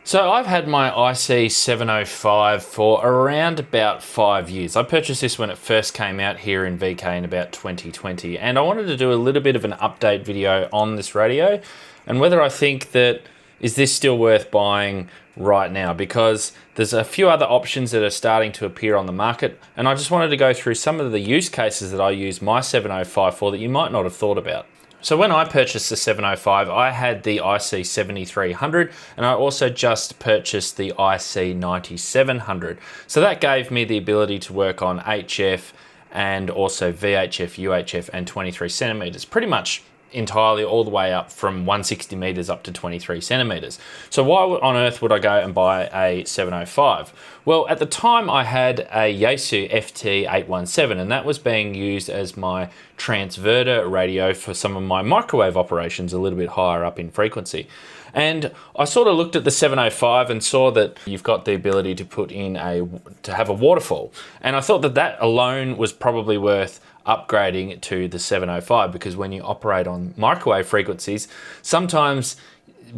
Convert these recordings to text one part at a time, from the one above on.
So I've had my IC-705 for around about 5 years. I purchased this when it first came out here in VK in about 2020, and I wanted to do a little bit of an update video on this radio and whether I think that is this still worth buying right now, because there's a few other options that are starting to appear on the market, and I just wanted to go through some of the use cases that I use my 705 for that you might not have thought about. So when I purchased the 705, I had the IC-7300 and I also just purchased the IC-9700. So that gave me the ability to work on HF and also VHF, UHF and 23 centimeters, pretty much entirely all the way up from 160 meters up to 23 centimeters. So why on earth would I go and buy a 705? Well, at the time I had a Yaesu FT817 and that was being used as my transverter radio for some of my microwave operations a little bit higher up in frequency. And I sort of looked at the 705 and saw that you've got the ability to put in to have a waterfall. And I thought that that alone was probably worth upgrading to the 705, because when you operate on microwave frequencies, sometimes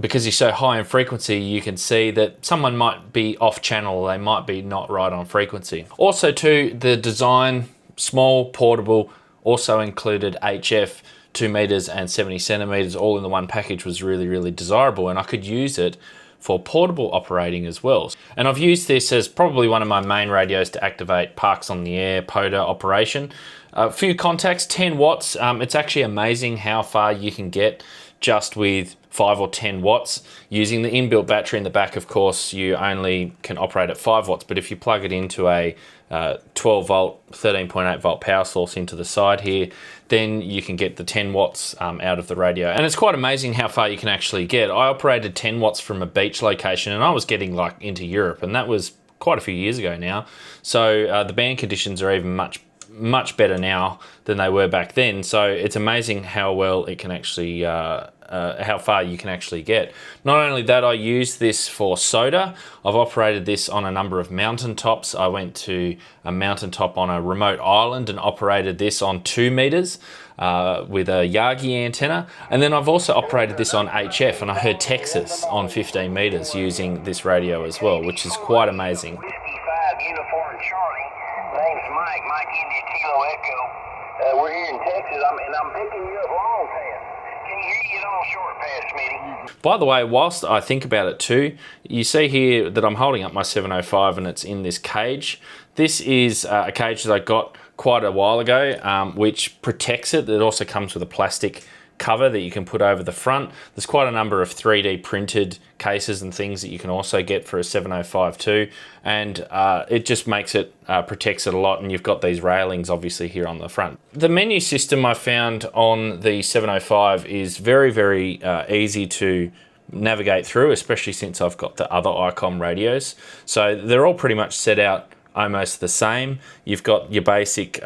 because you're so high in frequency, you can see that someone might be off channel, they might be not right on frequency. Also too, the design, small, portable, also included HF, 2 meters and 70 centimeters all in the one package was really, really desirable, and I could use it for portable operating as well. And I've used this as probably one of my main radios to activate parks on the air, POTA operation. A few contacts, 10 watts. It's actually amazing how far you can get just with 5 or 10 watts. Using the inbuilt battery in the back, of course, you only can operate at 5 watts, but if you plug it into a 12 volt, 13.8 volt power source into the side here, then you can get the 10 watts out of the radio. And it's quite amazing how far you can actually get. I operated 10 watts from a beach location and I was getting like into Europe, and that was quite a few years ago now. So the band conditions are even much better now than they were back then. So it's amazing how well it can actually, how far you can actually get. Not only that, I use this for soda. I've operated this on a number of mountaintops. I went to a mountaintop on a remote island and operated this on 2 meters with a Yagi antenna. And then I've also operated this on HF, and I heard Texas on 15 meters using this radio as well, which is quite amazing. Uniform Charlie. Name's Mike India Kilo Echo. We're here in Texas, and I'm picking you up long pass. Can you hear you on short pass, Smitty? By the way, whilst I think about it too, you see here that I'm holding up my 705 and it's in this cage. This is a cage that I got quite a while ago, which protects it. It also comes with a plastic cover that you can put over the front. There's quite a number of 3D printed cases and things that you can also get for a 705 too, and it just makes it, protects it a lot, and you've got these railings obviously here on the front. The menu system I found on the 705 is very, very easy to navigate through, especially since I've got the other Icom radios. So they're all pretty much set out almost the same. You've got your basic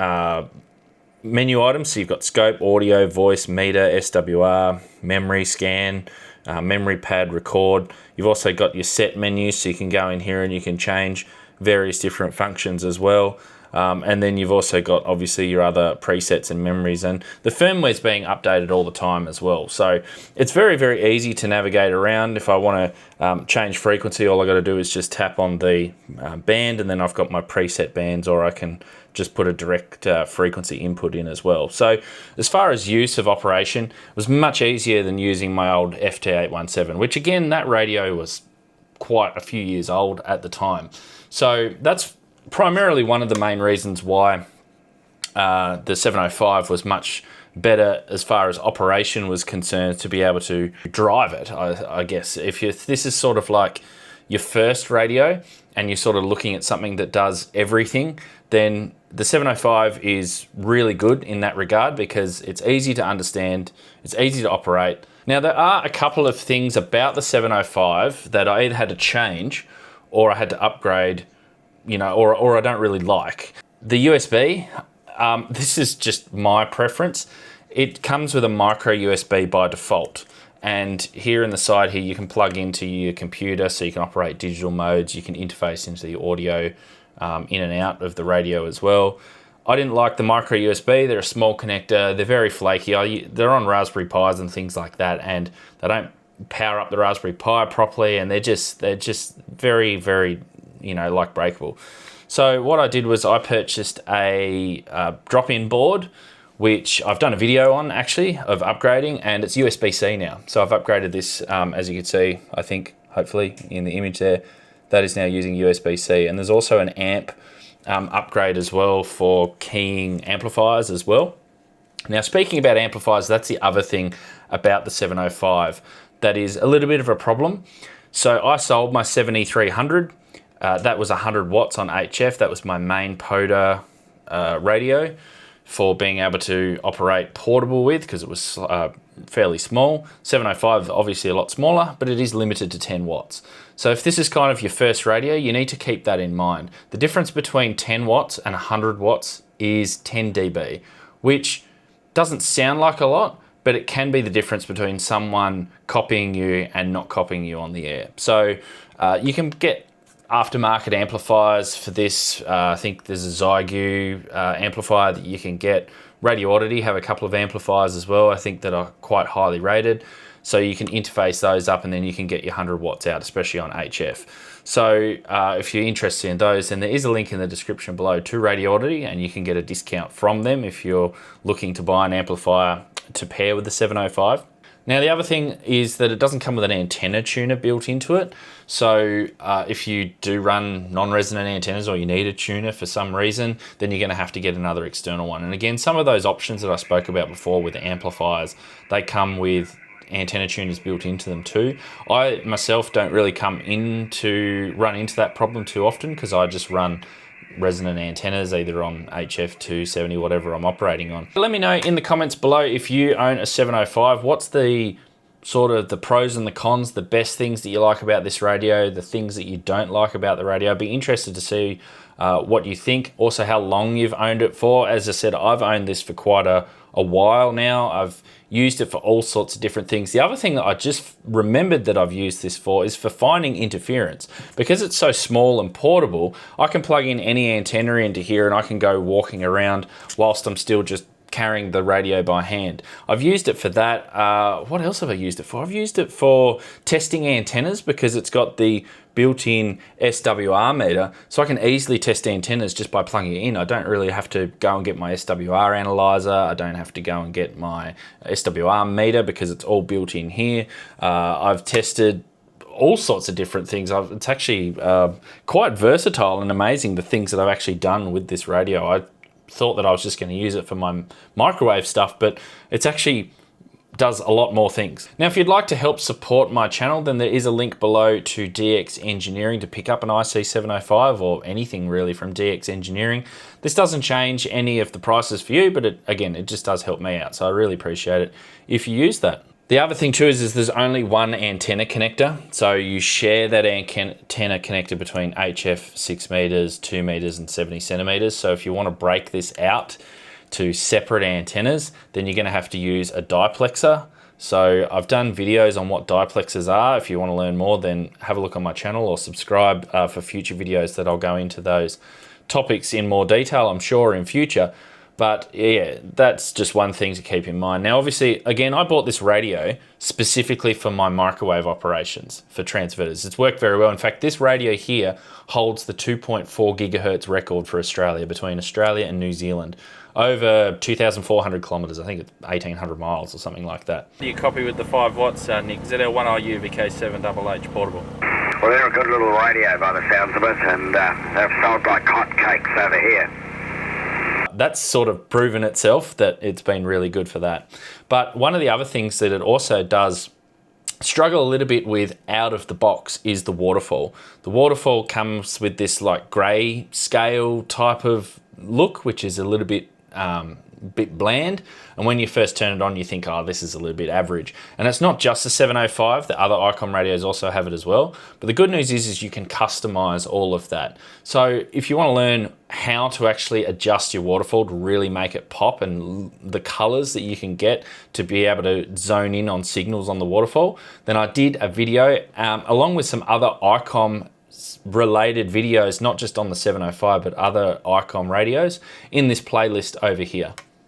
menu items, so you've got scope, audio, voice, meter, SWR, memory, scan, memory pad, record. You've also got your set menus, so you can go in here and you can change various different functions as well. And then you've also got obviously your other presets and memories, and the firmware's being updated all the time as well. So it's very, very easy to navigate around. If I want to change frequency, all I got to do is just tap on the band, and then I've got my preset bands, or I can just put a direct frequency input in as well. So as far as use of operation, it was much easier than using my old FT817, which again, that radio was quite a few years old at the time. So that's primarily one of the main reasons why the 705 was much better as far as operation was concerned, to be able to drive it, I guess. If this is sort of like your first radio and you're sort of looking at something that does everything, then the 705 is really good in that regard, because it's easy to understand, it's easy to operate. Now, there are a couple of things about the 705 that I either had to change or I had to upgrade, you know, or I don't really like. The USB, this is just my preference. It comes with a micro USB by default. And here in the side here, you can plug into your computer so you can operate digital modes. You can interface into the audio in and out of the radio as well. I didn't like the micro USB. They're a small connector. They're very flaky. They're on Raspberry Pis and things like that, and they don't power up the Raspberry Pi properly, and they're just very, very, you know, like breakable. So what I did was I purchased a drop-in board, which I've done a video on actually of upgrading, and it's USB-C now. So I've upgraded this, as you can see, I think, hopefully in the image there, that is now using USB-C. And there's also an amp upgrade as well for keying amplifiers as well. Now, speaking about amplifiers, that's the other thing about the 705 that is a little bit of a problem. So I sold my 7300. That was 100 watts on HF. That was my main PODA radio for being able to operate portable with, because it was fairly small. 705 obviously a lot smaller, but it is limited to 10 watts. So if this is kind of your first radio, you need to keep that in mind. The difference between 10 watts and 100 watts is 10 dB, which doesn't sound like a lot, but it can be the difference between someone copying you and not copying you on the air. So you can get aftermarket amplifiers for this. I think there's a Zygu amplifier that you can get. Radio Oddity have a couple of amplifiers as well, I think, that are quite highly rated. So you can interface those up and then you can get your 100 watts out, especially on HF. So if you're interested in those, then there is a link in the description below to Radio Oddity, and you can get a discount from them if you're looking to buy an amplifier to pair with the 705. Now, the other thing is that it doesn't come with an antenna tuner built into it. So if you do run non-resonant antennas, or you need a tuner for some reason, then you're gonna have to get another external one. And again, some of those options that I spoke about before with the amplifiers, they come with antenna tuners built into them too. I myself don't really run into that problem too often, because I just run resonant antennas either on HF 270, whatever I'm operating on. Let me know in the comments below if you own a 705. What's the sort of the pros and the cons, the best things that you like about this radio, the things that you don't like about the radio. I'd be interested to see what you think. Also, how long you've owned it for. As I said, I've owned this for quite a while now. I've used it for all sorts of different things. The other thing that I just remembered that I've used this for is for finding interference. Because it's so small and portable, I can plug in any antenna into here and I can go walking around whilst I'm still just carrying the radio by hand. I've used it for that. What else have I used it for? I've used it for testing antennas, because it's got the built-in SWR meter, so I can easily test antennas just by plugging it in. I don't really have to go and get my SWR analyzer. I don't have to go and get my SWR meter, because it's all built in here. I've tested all sorts of different things. It's actually quite versatile and amazing, the things that I've actually done with this radio. I thought that I was just going to use it for my microwave stuff, but it's actually does a lot more things. Now, if you'd like to help support my channel, then there is a link below to DX Engineering to pick up an IC-705 or anything really from DX Engineering. This doesn't change any of the prices for you, but again, it just does help me out. So I really appreciate it if you use that. The other thing too is there's only one antenna connector. So you share that antenna connector between HF 6 meters, 2 meters and 70 centimeters. So if you want to break this out to separate antennas, then you're going to have to use a diplexer. So I've done videos on what diplexers are. If you want to learn more, then have a look on my channel or subscribe for future videos that I'll go into those topics in more detail, I'm sure, in future. But yeah, that's just one thing to keep in mind. Now, obviously, again, I bought this radio specifically for my microwave operations for transverters. It's worked very well. In fact, this radio here holds the 2.4 gigahertz record for Australia, between Australia and New Zealand, over 2,400 kilometers. I think it's 1,800 miles or something like that. You copy with the 5 watts, Nick, ZL1RU VK7HH portable. Well, they're a good little radio by the sounds of it, and they've sold like hotcakes over here. That's sort of proven itself that it's been really good for that. But one of the other things that it also does struggle a little bit with out of the box is the waterfall. The waterfall comes with this like grey scale type of look, which is a little bit bland, and when you first turn it on you think, oh, this is a little bit average. And it's not just the 705, the other Icom radios also have it as well. But the good news is you can customize all of that. So if you want to learn how to actually adjust your waterfall to really make it pop, and the colors that you can get to be able to zone in on signals on the waterfall, then I did a video along with some other Icom related videos, not just on the 705 but other Icom radios, in this playlist over here.